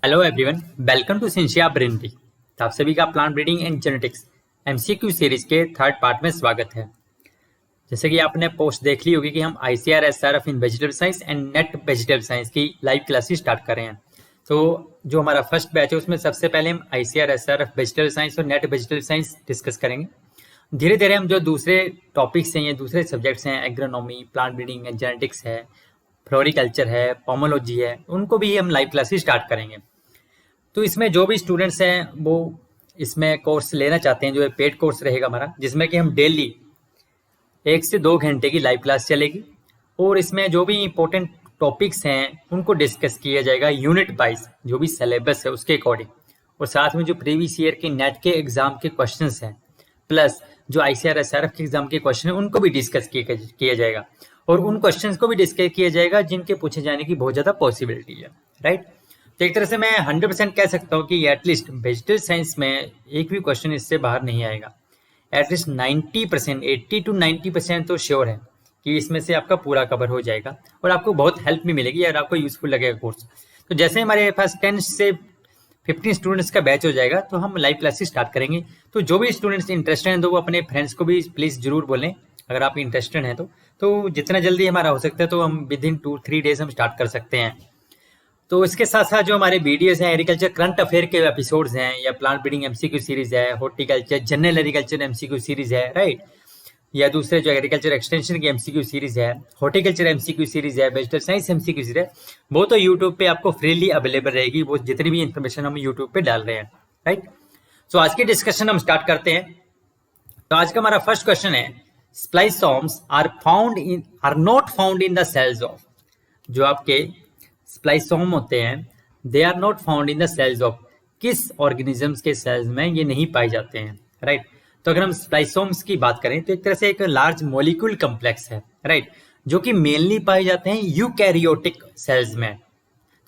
Hello everyone, welcome to Cynthia Brainty. आप सभी का plant breeding and genetics MCQ series के थर्ड पार्ट में स्वागत है। जैसे कि आपने पोस्ट देख ली होगी कि हम ICAR-SRF in vegetable science and net vegetable science की लाइव क्लासेस स्टार्ट कर रहे हैं। तो जो हमारा फर्स्ट बैच है उसमें सबसे पहले हम ICAR-SRF वेजिटेबल साइंस और नेट वेजिटेबल साइंस डिस्कस करेंगे। धीरे धीरे हम जो दूसरे टॉपिक्स हैं या दूसरे सब्जेक्ट्स हैं, agronomy, plant breeding and genetics है, फ्लोरिकल्चर है, पोमोलॉजी है, उनको भी हम लाइव क्लासेस स्टार्ट करेंगे। तो इसमें जो भी स्टूडेंट्स हैं वो इसमें कोर्स लेना चाहते हैं, जो पेड कोर्स रहेगा हमारा, जिसमें कि हम डेली 1 से 2 घंटे की लाइव क्लास चलेगी और इसमें जो भी इम्पोर्टेंट टॉपिक्स हैं उनको डिस्कस किया जाएगा यूनिट वाइज, जो भी सिलेबस है उसके अकॉर्डिंग, और साथ में जो प्रीवियस ईयर के नेट के एग्जाम के क्वेश्चंस हैं प्लस जो ICAR-SRF के एग्जाम के क्वेश्चन हैं उनको भी डिस्कस किया जाएगा और उन क्वेश्चंस को भी डिस्कस किया जाएगा जिनके पूछे जाने की बहुत ज़्यादा पॉसिबिलिटी है, राइट। तो एक तरह से मैं 100% कह सकता हूँ कि एटलीस्ट वेजिटेबल साइंस में एक भी क्वेश्चन इससे बाहर नहीं आएगा। एटलीस्ट 90%, 80 to 90% तो श्योर है कि इसमें से आपका पूरा कवर हो जाएगा और आपको बहुत हेल्प भी मिलेगी और आपको यूजफुल लगेगा कोर्स। तो जैसे हमारे पास 10 से 15 स्टूडेंट्स का बैच हो जाएगा तो हम लाइव क्लासेस स्टार्ट करेंगे। तो जो भी स्टूडेंट्स इंटरेस्टेड हैं तो वो अपने फ्रेंड्स को भी प्लीज़ जरूर बोलें अगर आप इंटरेस्टेड हैं तो जितना जल्दी हमारा हो सकता है तो हम विद इन 2-3 डेज हम स्टार्ट कर सकते हैं। तो इसके साथ साथ जो हमारे वीडियोस हैं, एग्रीकल्चर करंट अफेयर के एपिसोड्स हैं, या प्लांट ब्रीडिंग एमसीक्यू सीरीज है, horticulture general agriculture MCQ series है, राइट, या दूसरे जो एग्रीकल्चर एक्सटेंशन की एमसीक्यू सीरीज है, हॉर्टिकल्चर एमसीक्यू सीरीज है, वेजिटेबल साइंस एमसीक्यू सीरीज है, वो तो यूट्यूब पे आपको फ्रीली अवेलेबल रहेगी। वो जितनी भी इंफॉर्मेशन हम यूट्यूब पे डाल रहे हैं, राइट। सो आज की डिस्कशन हम स्टार्ट करते हैं। तो आज का हमारा फर्स्ट क्वेश्चन है, spliceosomes are not found in the cells of, जो आपके स्प्लाइसोम होते हैं, they are not found in the cells of, किस ऑर्गेनिजम्स के सेल्स में ये नहीं पाए जाते हैं, राइट। तो अगर हम स्प्लाइसोम्स की बात करें तो एक तरह से एक लार्ज मॉलिक्यूल कम्प्लेक्स है, राइट, जो कि मेनली पाए जाते हैं यूकैरियोटिक सेल्स में।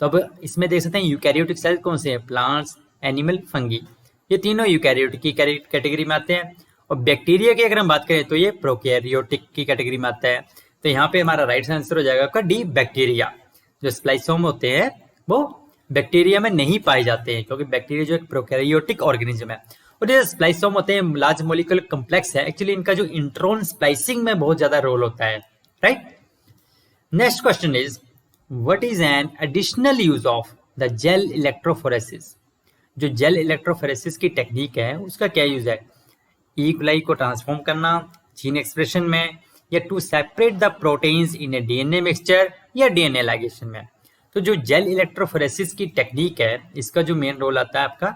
तो अब इसमें देख सकते हैं यूकैरियोटिक सेल्स कौन से हैं, प्लांट्स, एनिमल, फंगी, ये तीनों यूकैरियोटिक की कैटेगरी में आते हैं। और बैक्टीरिया की अगर हम बात करें तो ये प्रोकैरियोटिक की कैटेगरी में आता है। तो यहाँ पे हमारा राइट आंसर हो जाएगा आपका डी, बैक्टीरिया। जो स्प्लाइसोम होते हैं वो बैक्टीरिया में नहीं पाए जाते हैं क्योंकि बैक्टीरिया जो एक प्रोकैरियोटिक ऑर्गेनिज्म है। और जो स्प्लाइसोम होते हैं लार्ज मॉलिक्यूलर कम्प्लेक्स है, एक्चुअली इनका जो इंट्रॉन स्प्लाइसिंग में बहुत ज्यादा रोल होता है, right. Next question is, what is an additional use of the gel electrophoresis. जो जेल इलेक्ट्रोफोरेसिस की टेक्निक है उसका क्या यूज है, ई कोलाई को ट्रांसफॉर्म करना जीन एक्सप्रेशन में, या to separate the proteins in a DNA mixture या डीएनए लाइगेशन में। तो जो जेल इलेक्ट्रोफोरेसिस की टेक्निक है इसका जो मेन रोल आता है आपका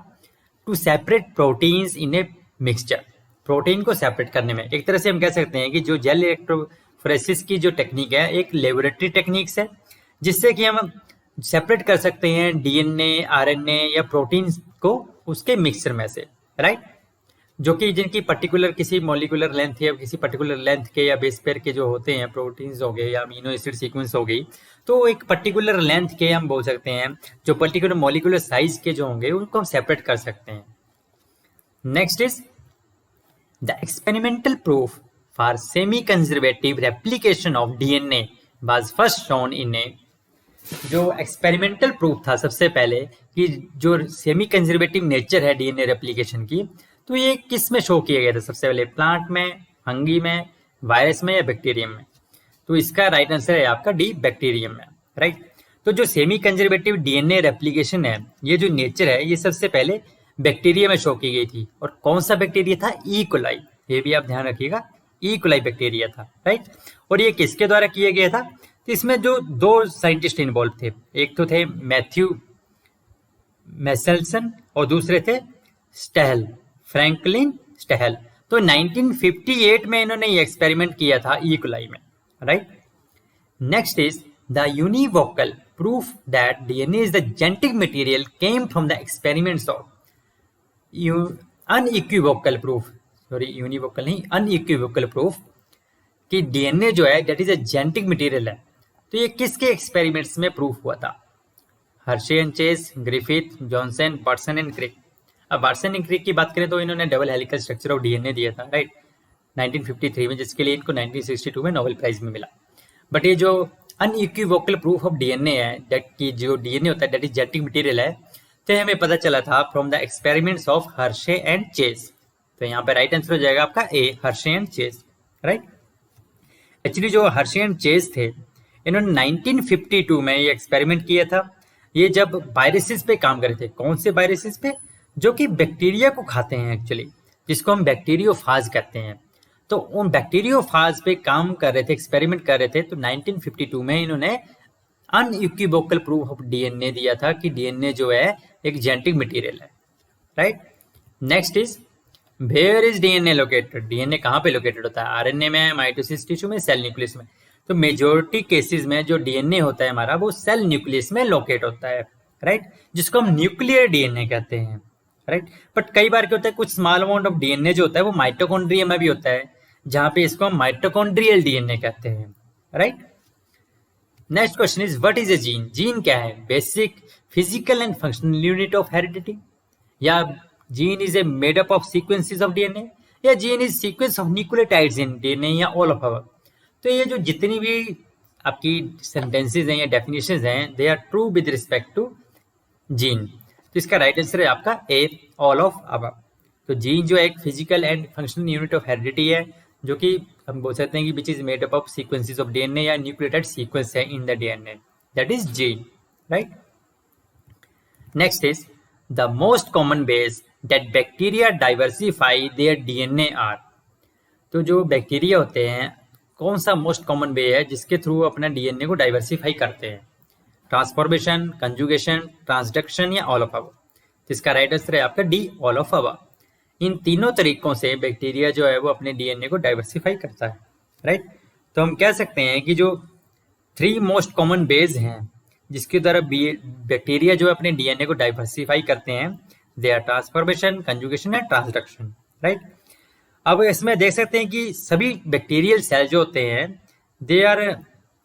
to separate proteins in a mixture, protein को सेपरेट करने में। एक तरह से हम कह सकते हैं कि जो जेल इलेक्ट्रोफोरेसिस की जो टेक्निक है एक लेबोरेटरी टेक्निक्स है जिससे कि हम सेपरेट कर सकते हैं डीएनए, आरएनए या प्रोटीन्स को उसके मिक्सचर में से, राइट, जो कि जिनकी पर्टिकुलर किसी मॉलिक्यूलर लेंथ या किसी पर्टिकुलर लेंथ के या बेस पेयर के जो होते हैं, प्रोटीन्स हो गए या अमीनो एसिड सीक्वेंस हो गई, तो एक पर्टिकुलर लेंथ के हम बोल सकते हैं, जो पर्टिकुलर मॉलिक्यूलर साइज के जो होंगे उनको हम सेपरेट कर सकते हैं। Next is the experimental proof for semi conservative replication of DNA was first shown in A. जो एक्सपेरिमेंटल प्रूफ था सबसे पहले कि जो सेमी कंजर्वेटिव नेचर है डीएनए रेप्लिकेशन की, तो ये किस में शो किया गया था सबसे पहले, प्लांट में, फंगी में, वायरस में या बैक्टीरियम में। तो इसका राइट आंसर है आपका डी, बैक्टीरियम में, राइट। तो जो सेमी कंजर्वेटिव डीएनए रेप्लिकेशन है, ये जो नेचर है ये सबसे पहले बैक्टीरिया में शो की गई थी। और कौन सा बैक्टीरिया था, ई कोलाई, ये भी आप ध्यान रखिएगा, ई कोलाई बैक्टीरिया था, राइट। और ये किसके द्वारा किया गया था, तो इसमें जो 2 साइंटिस्ट इन्वॉल्व थे, एक तो थे मैथ्यू मेसेल्सन और दूसरे थे स्टेहल, फ्रैंकलिन स्टेहल। तो 1958 में इन्होंने ये एक्सपेरिमेंट किया था ई कोलाई में, right. Next is the univocal proof that DNA is the genetic material came from the experiments of, unequivocal proof, sorry univocal नहीं, अनइक्विवोकल प्रूफ कि डीएनए जो है that is a genetic material है। तो ये किसके experiments में प्रूफ हुआ था, Hershey and Chase, Griffith, Johnson, Watson and Crick. अब वाटसन एंड क्रिक की बात करें तो इन्होंने double helical structure of DNA दिया था, राइट, 1953 में, जिसके लिए इनको 1962 में नोबेल प्राइज में मिला। बट ये जो अनइक्विवोकल प्रूफ ऑफ डीएनए है, दैट की जो डीएनए होता है दैट इज जेनेटिक मटेरियल है, तो हमें पता चला था from the experiments of Hershey and Chase. तो यहाँ पे राइट आंसर हो जाएगा आपका A, Hershey and Chase, right. Actually जो हर्शे एंड चेस थे, इन्होंने 1952 में ये एक्सपेरिमेंट किया था। ये जब वायरसेस पे काम कर रहे थे। कौन से वायरसेस पे? जो कि बैक्टीरिया को खाते हैं एक्चुअली, जिसको हम बैक्टीरियोफाज कहते हैं। तो उन बैक्टीरियोफाज पे काम कर रहे थे, एक्सपेरिमेंट कर रहे थे। तो 1952 में इन्होंने अनइक्विवोकल प्रूफ ऑफ डीएनए दिया था कि डीएनए जो है एक जेनेटिक मटेरियल है, right. Next is where is DNA located? DNA कहाँ पे लोकेटेड होता है? आरएनए में, माइटोसिस टिश्यू में, सेल न्यूक्लियस में। तो मेजोरिटी केसेस में जो डीएनए होता है हमारा, वो सेल न्यूक्लियस में लोकेट होता है, राइट, जिसको हम न्यूक्लियर डीएनए कहते हैं, राइट। बट कई बार क्या होता है, कुछ स्मॉल अमाउंट ऑफ डीएनए जो होता है वो माइटोकॉन्ड्रिया में भी होता है, जहां पे इसको हम माइटोकॉन्ड्रियल डीएनए कहते हैं, right. Next question is what is a gene? Gene क्या है? Basic physical and functional unit of heredity, या gene is a made up of sequences of DNA, या gene is sequence of nucleotides in DNA, या all of our. तो ये जो जितनी भी आपकी सेंटेंसेस हैं या डेफिनेशंस हैं, they are true with respect to gene. तो इसका राइट आंसर है आपका ए, ऑल ऑफ अवर। तो जीन जो एक physical and functional unit of heredity है, जो कि हम बोल सकते हैं कि which is made up of sequences of DNA या न्यूक्लियोटाइड सीक्वेंस है in the DNA, that is gene, right. Next is the most common ways that bacteria diversify their DNA are. तो जो बैक्टीरिया होते हैं, कौन सा मोस्ट कॉमन वे है जिसके थ्रू अपना डीएनए को डाइवर्सिफाई करते हैं? ट्रांसफॉर्मेशन, कंजुगेशन, ट्रांसडक्शन, या ऑल ऑफ अवर। तो इसका राइट आंसर है आपका डी, ऑल ऑफ अवर। इन तीनों तरीकों से बैक्टीरिया जो है वो अपने डीएनए को डाइवर्सिफाई करता है, राइट। तो हम कह सकते हैं कि जो 3 मोस्ट कॉमन वेज हैं जिसके द्वारा बैक्टीरिया जो है अपने डीएनए को डाइवर्सिफाई करते हैं, they are transformation, conjugation and transduction, right. अब इसमें देख सकते हैं कि सभी बैक्टीरियल सेल जो होते हैं, they are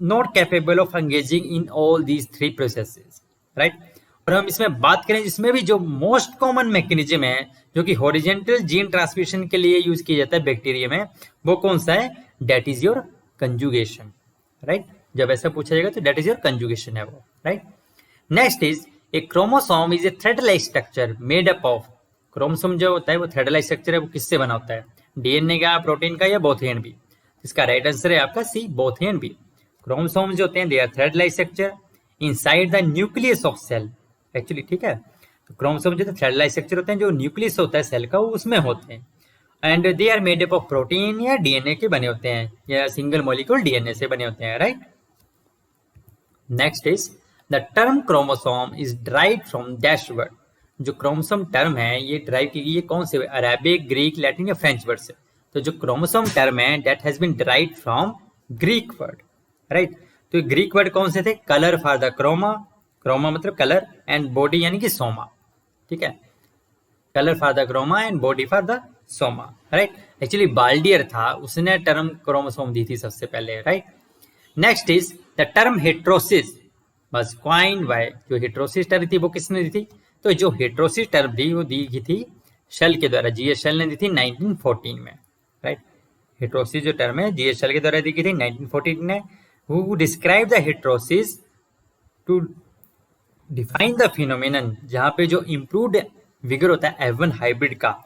not capable of engaging in all these 3 processes, right. और हम इसमें बात करें जिसमें भी जो मोस्ट कॉमन मैकेनिज्म है जो कि हॉरिजॉन्टल जीन ट्रांसमिशन के लिए यूज किया जाता है बैक्टीरिया में, वो कौन सा है? That is your conjugation, right. जब ऐसा पूछा जाएगा तो दैट इज योर कंजुगेशन है वो, right. Next is a chromosome is a thread like structure made up of. Chromosome जो होता है वो थ्रेड लाइक स्ट्रक्चर है, वो किससे बना होता है? डीएनए का, प्रोटीन का, या बोथ एंड बी? इसका राइट आंसर है आपका C, both and B. Chromosome जो होते हैं they are thread like structure inside the nucleus of cell, actually, ठीक है। तो क्रोमोसोम जो थ्रेड लाइक स्ट्रक्चर होते हैं, जो न्यूक्लियस होता है सेल का, वो उसमें होते हैं। And they are made up of protein या डीएनए के बने होते हैं, या सिंगल मॉलिक्यूल डीएनए से बने होते हैं, right. Next is the term chromosome is derive from dash word. जो क्रोमोसोम टर्म है ये ड्राइव की गई है कौन से? अरेबिक, ग्रीक, लैटिन या फ्रेंच वर्ड से। तो जो क्रोमोसोम टर्म है that has been derived from Greek word, right. तो ग्रीक वर्ड कौन से थे? Colour for the chroma, chroma मतलब कलर, एंड बॉडी यानी कि सोमा, ठीक है। Colour for the Croma and body for the soma, right. Actually Waldeyer था, उसने टर्म क्रोमोसोम दी थी सबसे पहले, right. Next is the term heterosis was coined by. जो हेट्रोसिस टर्म थी वो किसने दी थी? तो जो हेट्रोसिस टर्म थी वो दी गई थी शेल के द्वारा, जीएस शेल ने दी थी 1914 में, राइट। हेट्रोसिस जो टर्म है जीएस शेल के द्वारा दी गई थी 1914 में। Who describe the heterosis to define the phenomenon, जहां पे जो इंप्रूव्ड विगर होता है F1 हाइब्रिड का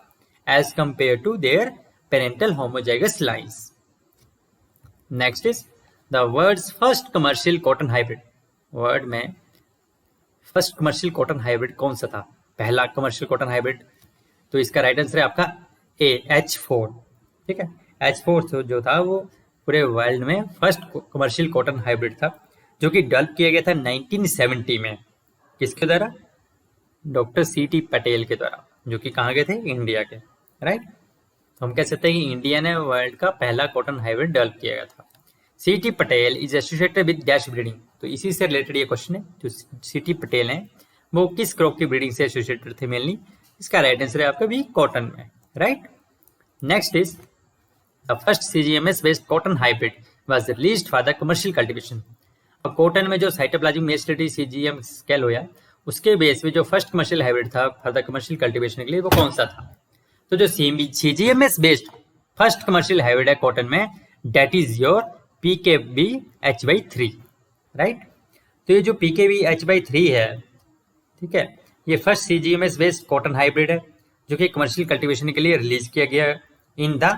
as compare to their parental homozygous lines. Next is the world's first commercial cotton hybrid. World में फर्स्ट कमर्शियल कॉटन हाइब्रिड कौन सा था? पहला कमर्शियल कॉटन हाइब्रिड। तो इसका राइट आंसर है आपका ए, H4, ठीक है। H4 जो था वो पूरे वर्ल्ड में फर्स्ट कमर्शियल कॉटन हाइब्रिड था, जो कि डेवलप किया गया था 1970 में। किसके द्वारा? Doctor C.T. पटेल के द्वारा, जो कि कहाँ के थे? इंडिया के, राइट। तो हम कह सकते हैं कि इंडिया ने वर्ल्ड का पहला कॉटन हाइब्रिड डेवलप किया गया था। C.T. Patel is associated with dash breeding. तो इसी से रिलेटेड ये क्वेश्चन है। जो C.T. पटेल हैं वो किस क्रॉप की ब्रीडिंग से एसोसिएटेड थे मेनली? इसका राइट आंसर है आपका भी, कॉटन में, right. Next is the first CGMS based cotton hybrid was released for the commercial cultivation. अब कॉटन में जो साइटोप्लाज्मिक मेरिस्टेम CGM स्केल होया, उसके बेस पे जो फर्स्ट कमर्शियल हाइब्रिड था फॉर द कमर्शियल कल्टीवेशन के लिए, वो कौन सा था? तो जो CGMS based first commercial hybrid है कॉटन में, that is your PKB H/3, right. तो ये जो PKB H/3 है, ठीक है, ये first CGMS based cotton hybrid है जो कि कमर्शियल कल्टीवेशन के लिए रिलीज किया गया in the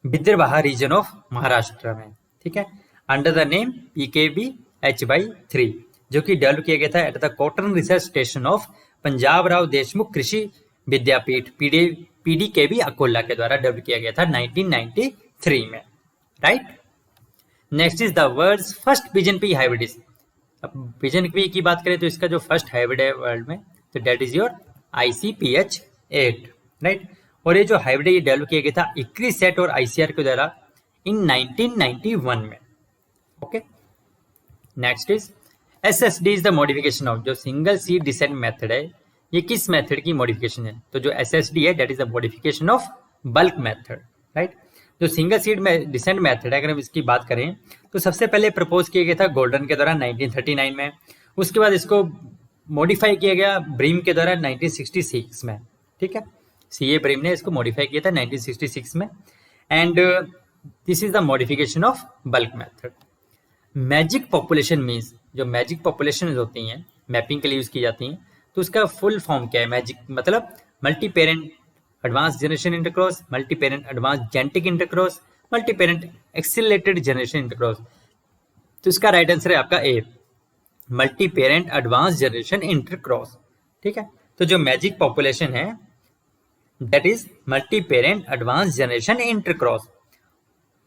Vidarbha region of Maharashtra में, ठीक है, अंडर द नेम PKB-H/3, जो कि डेवलप किया गया था at the cotton research station of Punjab Rao Deshmukh कृषि विद्यापीठ PDKB अकोला के द्वारा डेवलप किया गया था 1993 में, right. Next is the world's first pigeon pea hybrid. अब पिजन पी की बात करें तो इसका जो फर्स्ट हाइब्रिड है वर्ल्ड में तो date is your ICPH8, right. और ये जो हाइब्रिड है ये डेवलप किया गया था इक्रीसेट और ICR के द्वारा इन 1991 में, okay. Next is SSD is the modification of, जो सिंगल सीड डिसेंट मेथड है ये किस मेथड की मॉडिफिकेशन है, तो जो SSD है that is the modification of bulk method, right. जो सिंगल सीड में डिसेंट मेथड है अगर हम इसकी बात करें तो सबसे पहले प्रपोज किया गया था गोल्डन के द्वारा 1939 में, उसके बाद इसको मॉडिफाई किया गया ब्रीम के द्वारा 1966 में, ठीक है। CA ब्रीम ने इसको मॉडिफाई किया था 1966 में and this is the modification of bulk method. Magic population means, जो मैजिक पॉपुलेशन होती हैं मैपिंग के लिए यूज की जाती हैं तो उसका फुल फॉर्म क्या है। मैजिक मतलब multi parent advance generation intercross, multi parent advance genetic intercross, multi parent accelerated generation intercross. तो इसका राइट आंसर है आपका A, multi parent advance generation intercross, ठीक है। तो जो मैजिक पॉपुलेशन है that is multi parent advance generation intercross,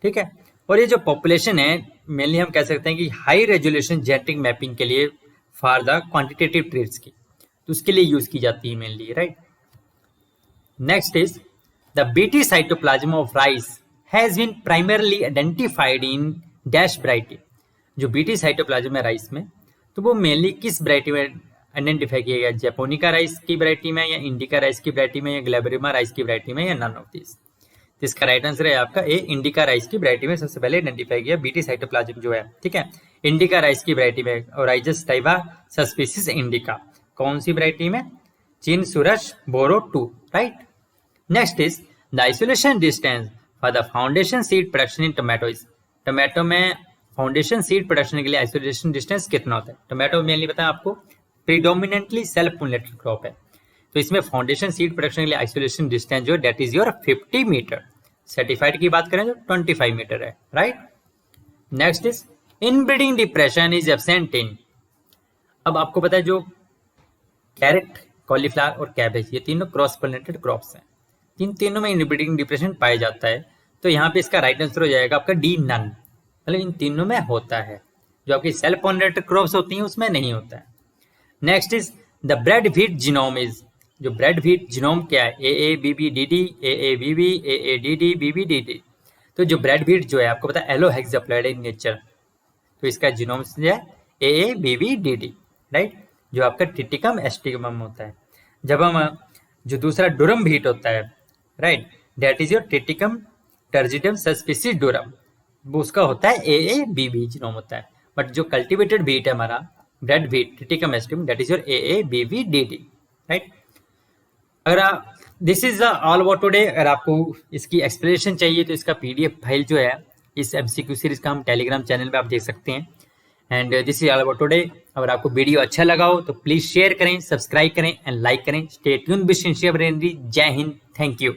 ठीक है। और ये जो पॉपुलेशन है मेनली हम कह सकते हैं कि हाई रेजोल्यूशन जेनेटिक मैपिंग के लिए फॉर द क्वांटिटेटिव ट्रेड्स की, तो उसके लिए यूज की जाती है mainly, right. Next is the BT cytoplasm of rice has been primarily identified in dash variety. जो बीटी साइटोप्लाज्म है राइस में तो वो मेनली किस वैरायटी में आइडेंटिफाई किया गया, जैपोनिका राइस की वैरायटी में या इंडिका राइस की वैरायटी में या ग्लैब्रिमा राइस की वैरायटी में या नन ऑफ दिस। इसका राइट आंसर है आपका A, इंडिका राइस की वैरायटी में सबसे पहले आइडेंटिफाई किया बीटी साइटोप्लाज्म जो है, ठीक है। इंडिका राइस की वैरायटी में ओराइजस टाइवा सबस्पीसीज इंडिका, कौन सी वैरायटी में, चीन सूरज बोरो 2, right. Next is the isolation distance for the foundation seed production in tomato. Tomato में फाउंडेशन सीड प्रोडक्शन के लिए आइसोलेशन डिस्टेंस कितना होता है। टोमेटो मेनली बताया आपको प्रीडोमिनेंटली सेल्फ पोलिनेटेड क्रॉप है तो इसमें फाउंडेशन सीड प्रोडक्शन के लिए आइसोलेशन डिस्टेंस जो that is your 50 metre. Certified की बात करें तो 25 मीटर है, right. Next is inbreeding depression is absent in. अब आपको पता है जो कैरेट, कॉलीफ्लावर और कैबेज ये तीनों क्रॉस पोलिनेटेड क्रॉप्स हैं, इन तीनों में इनब्रीडिंग डिप्रेशन पाया जाता है तो यहाँ पे इसका राइट आंसर हो जाएगा आपका D, नन। मतलब इन तीनों में होता है, जो आपकी सेल्फ पोलिनेटेड क्रॉप्स होती हैं उसमें नहीं होता है। Next is the bread wheat genome is, जो ब्रेड व्हीट जीनोम क्या है, AABBDD, AABB, AADD, BBDD। तो जो ब्रेड व्हीट जो है आपको पता है एलो हेक्साप्लॉइड इन नेचर, तो इसका जीनोम जो है AABBDD, राइट। जो आपका टिटिकम एस्टिकम होता है। जब हम जो दूसरा डुरम व्हीट होता है, right, that is your triticum turgidum subspecies durum, वो उसका होता है AABB जीनोम होता है। बट जो कल्टिवेटेड व्हीट है हमारा bread wheat triticum aestivum that is your AABBDD, right. अगर this is all about today. अगर आपको इसकी एक्सप्लेनेशन चाहिए तो इसका PDF फाइल जो है इस MCQ सीरीज का हम टेलीग्राम चैनल पे आप देख सकते हैं। And this is all about today. अगर आपको वीडियो अच्छा लगा हो तो प्लीज शेयर करें, सब्सक्राइब करें एंड लाइक करें। Stay tuned with Sincere Brainery. Jai Hind, thank you.